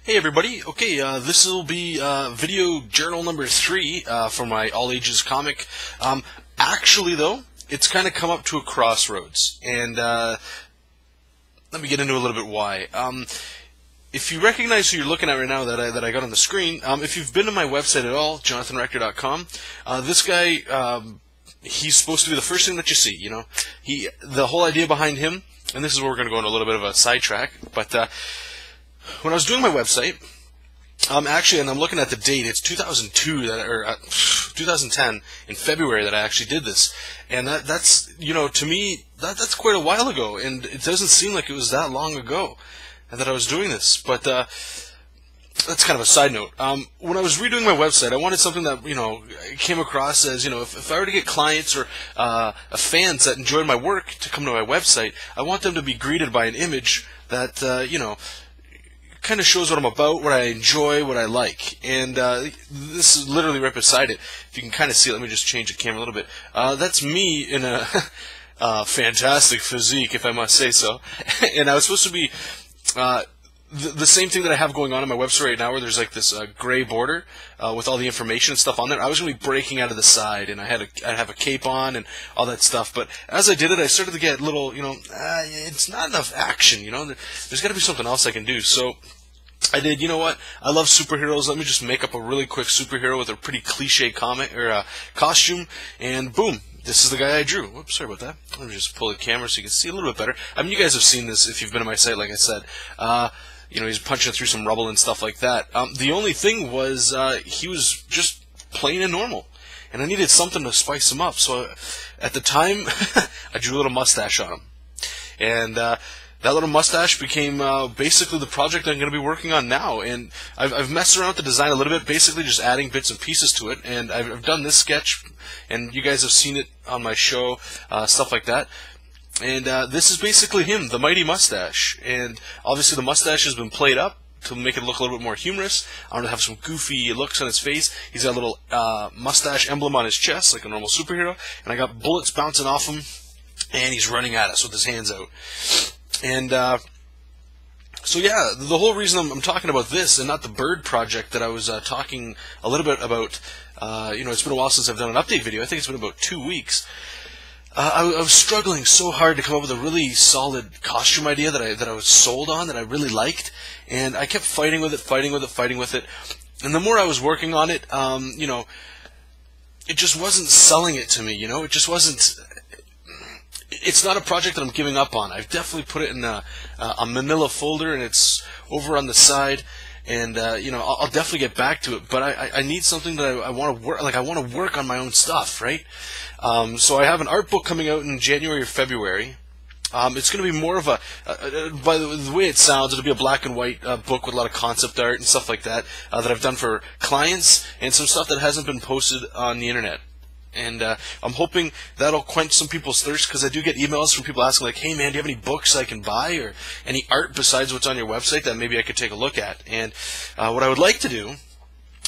Hey everybody, okay, this will be video journal number 3 for my all ages comic. Actually though, it's kind of come up to a crossroads, and let me get into a little bit why. If you recognize who you're looking at right now that I got on the screen, if you've been to my website at all, jonathanrector.com, this guy, he's supposed to be the first thing that you see, you know. The whole idea behind him, and this is where we're going to go on a little bit of a sidetrack, but when I was doing my website, actually, and I'm looking at the date, it's 2002 or 2010 in February that I actually did this, and that's you know, to me that's quite a while ago, and it doesn't seem like it was that long ago that I was doing this. But that's kind of a side note. When I was redoing my website, I wanted something that, you know, came across as, you know, if I were to get clients or fans that enjoyed my work to come to my website, I want them to be greeted by an image that you know, kind of shows what I'm about, what I enjoy, what I like. And this is literally right beside it. If you can kind of see it, let me just change the camera a little bit. That's me in a fantastic physique, if I must say so. And I was supposed to be the same thing that I have going on my website right now, where there's like this gray border with all the information and stuff on there. I was going to be breaking out of the side, and I'd have a cape on and all that stuff. But as I did it, I started to get a little, you know, it's not enough action, you know. There's got to be something else I can do. So I did, you know what, I love superheroes. Let me just make up a really quick superhero with a pretty cliche comic or costume, and boom, this is the guy I drew. Whoops, sorry about that. Let me just pull the camera so you can see a little bit better. I mean, you guys have seen this if you've been to my site, like I said. You know, he's punching through some rubble and stuff like that. The only thing was he was just plain and normal, and I needed something to spice him up. So at the time, I drew a little mustache on him, and that little mustache became basically the project I'm going to be working on now. And I've messed around with the design a little bit, basically just adding bits and pieces to it. And I've done this sketch, and you guys have seen it on my show, stuff like that. And this is basically him, the mighty mustache. And obviously the mustache has been played up to make it look a little bit more humorous. I'm going to have some goofy looks on his face. He's got a little mustache emblem on his chest, like a normal superhero. And I got bullets bouncing off him, and he's running at us with his hands out. And so yeah, the whole reason I'm talking about this and not the bird project that I was talking a little bit about, you know, it's been a while since I've done an update video. I think it's been about 2 weeks. I was struggling so hard to come up with a really solid costume idea that I was sold on, that I really liked, and I kept fighting with it. And the more I was working on it, you know, it just wasn't selling it to me. You know, it just wasn't. It's not a project that I'm giving up on. I've definitely put it in a manila folder, and it's over on the side. And you know, I'll definitely get back to it. But I need something that I want to work. Like, I want to work on my own stuff, right? So I have an art book coming out in January or February. It's going to be more of by the way it sounds, it'll be a black and white book with a lot of concept art and stuff like that that I've done for clients, and some stuff that hasn't been posted on the internet. And I'm hoping that'll quench some people's thirst, because I do get emails from people asking, like, hey man, do you have any books I can buy, or any art besides what's on your website that maybe I could take a look at. And what I would like to do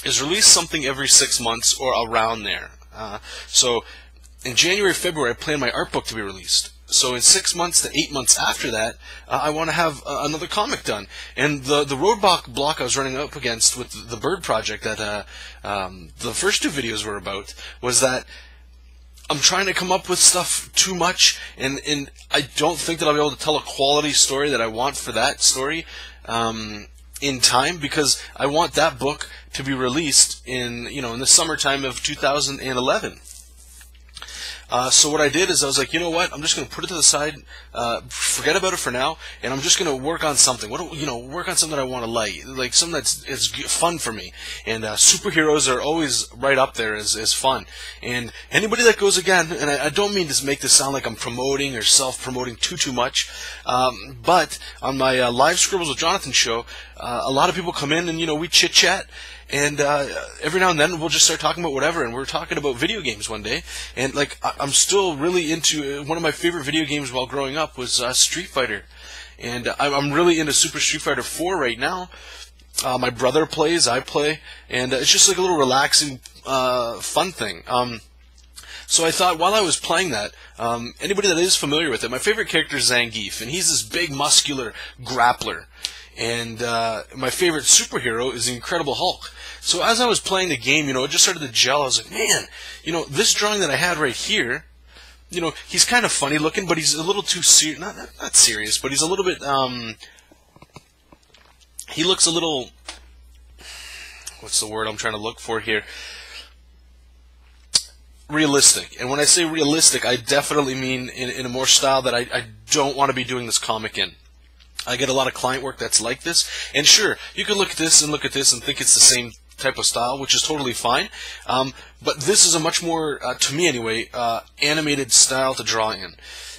is release something every 6 months or around there. So in January, February, I plan my art book to be released. So in 6 months to 8 months after that, I want to have another comic done. And the roadblock I was running up against with the bird project that the first 2 videos were about was that I'm trying to come up with stuff too much, and I don't think that I'll be able to tell a quality story that I want for that story in time, because I want that book to be released in, you know, in the summertime of 2011. So what I did is I was like, you know what? I'm just going to put it to the side, forget about it for now, and I'm just going to work on something. Work on something that I want to like something that's fun for me. And superheroes are always right up there as fun. And anybody that goes again, and I don't mean to make this sound like I'm promoting or self-promoting too much, but on my live Scribbles with Jonathan show, a lot of people come in and, you know, we chit-chat. And every now and then we'll just start talking about whatever, and we're talking about video games one day, and like I'm still really into one of my favorite video games while growing up was Street Fighter, and I'm really into Super Street Fighter 4 right now. My brother plays, I play, and it's just like a little relaxing, fun thing. So I thought while I was playing that, anybody that is familiar with it, my favorite character is Zangief, and he's this big muscular grappler. And my favorite superhero is the Incredible Hulk. So as I was playing the game, it just started to gel. I was like, man, this drawing that I had right here, he's kind of funny looking, but he's a little too serious. Not serious, but he's a little bit, he looks a little, what's the word I'm trying to look for here? Realistic. And when I say realistic, I definitely mean in a more style that I don't want to be doing this comic in. I get a lot of client work that's like this, and sure, you can look at this and think it's the same type of style, which is totally fine, but this is a much more, to me anyway, animated style to draw in.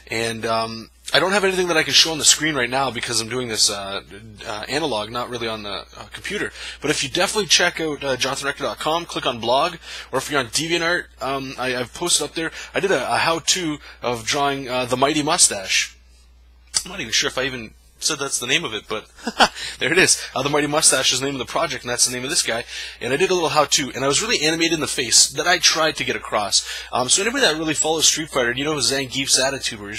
And I don't have anything that I can show on the screen right now because I'm doing this analog, not really on the computer. But if you definitely check out JonathanRector.com, click on blog, or if you're on DeviantArt, I've posted up there, I did a how-to of drawing the Mighty Mustache. I'm not even sure if I even said that's the name of it, but there it is. The Mighty Mustache is the name of the project, and that's the name of this guy. And I did a little how-to, and I was really animated in the face that I tried to get across. So anybody that really follows Street Fighter, Zangief's attitude, where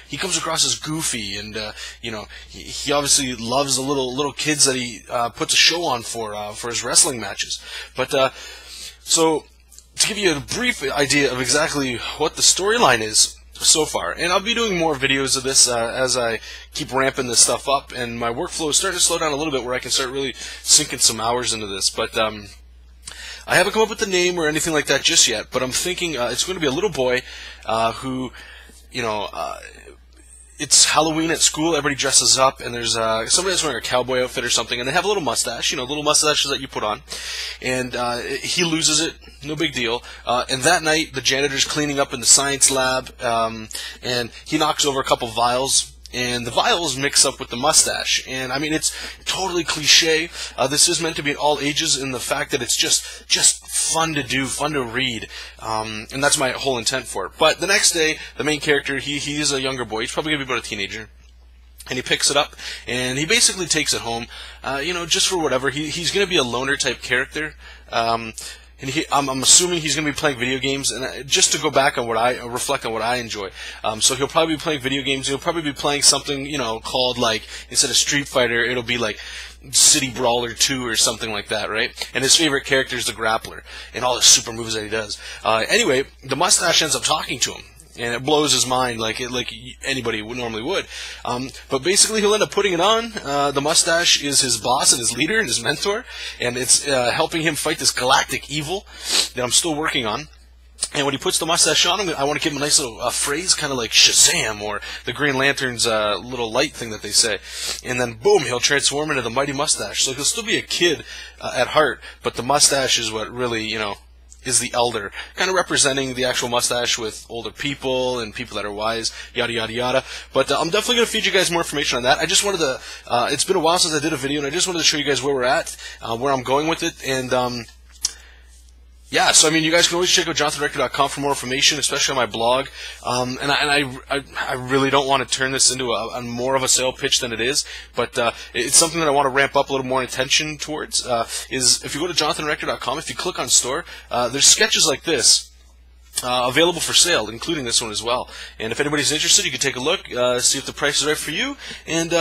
he comes across as goofy, and he obviously loves the little kids that he puts a show on for his wrestling matches. But so to give you a brief idea of exactly what the storyline is so far, and I'll be doing more videos of this as I keep ramping this stuff up, and my workflow is starting to slow down a little bit where I can start really sinking some hours into this. But I haven't come up with the name or anything like that just yet, but I'm thinking it's going to be a little boy who, it's Halloween at school, everybody dresses up, and there's somebody that's wearing a cowboy outfit or something, and they have a little mustache, little mustaches that you put on, and he loses it, no big deal, and that night, the janitor's cleaning up in the science lab, and he knocks over a couple vials, and the vials mix up with the mustache, and I mean, it's totally cliche. This is meant to be at all ages in the fact that it's just fun to do, fun to read, and that's my whole intent for it. But the next day, the main character, he is a younger boy. He's probably going to be about a teenager. And he picks it up, and he basically takes it home, just for whatever. He's going to be a loner type character. And I'm assuming he's going to be playing video games, and just to go back on reflect on what I enjoy. So he'll probably be playing video games. He'll probably be playing something, called, like, instead of Street Fighter, it'll be like City Brawler 2 or something like that, right? And his favorite character is the Grappler, and all the super moves that he does. Anyway, the mustache ends up talking to him, and it blows his mind like anybody normally would. But basically, he'll end up putting it on. The mustache is his boss and his leader and his mentor, and it's helping him fight this galactic evil that I'm still working on. And when he puts the mustache on him, I want to give him a nice little phrase, kind of like Shazam, or the Green Lantern's little light thing that they say. And then, boom, he'll transform into the Mighty Mustache. So he'll still be a kid at heart, but the mustache is what really, is the elder, kind of representing the actual mustache with older people and people that are wise, yada, yada, yada. But I'm definitely going to feed you guys more information on that. I just wanted to, it's been a while since I did a video, and I just wanted to show you guys where we're at, where I'm going with it, and yeah, so I mean, you guys can always check out JonathanRector.com for more information, especially on my blog. And I really don't want to turn this into a more of a sale pitch than it is, but it's something that I want to ramp up a little more attention towards. Is if you go to JonathanRector.com, if you click on store, there's sketches like this available for sale, including this one as well. And if anybody's interested, you can take a look, see if the price is right for you, and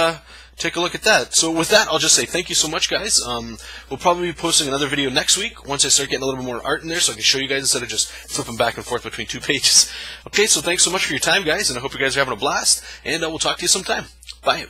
take a look at that. So with that, I'll just say thank you so much, guys. We'll probably be posting another video next week once I start getting a little bit more art in there so I can show you guys instead of just flipping back and forth between 2 pages. Okay, so thanks so much for your time, guys, and I hope you guys are having a blast, and we'll talk to you sometime. Bye.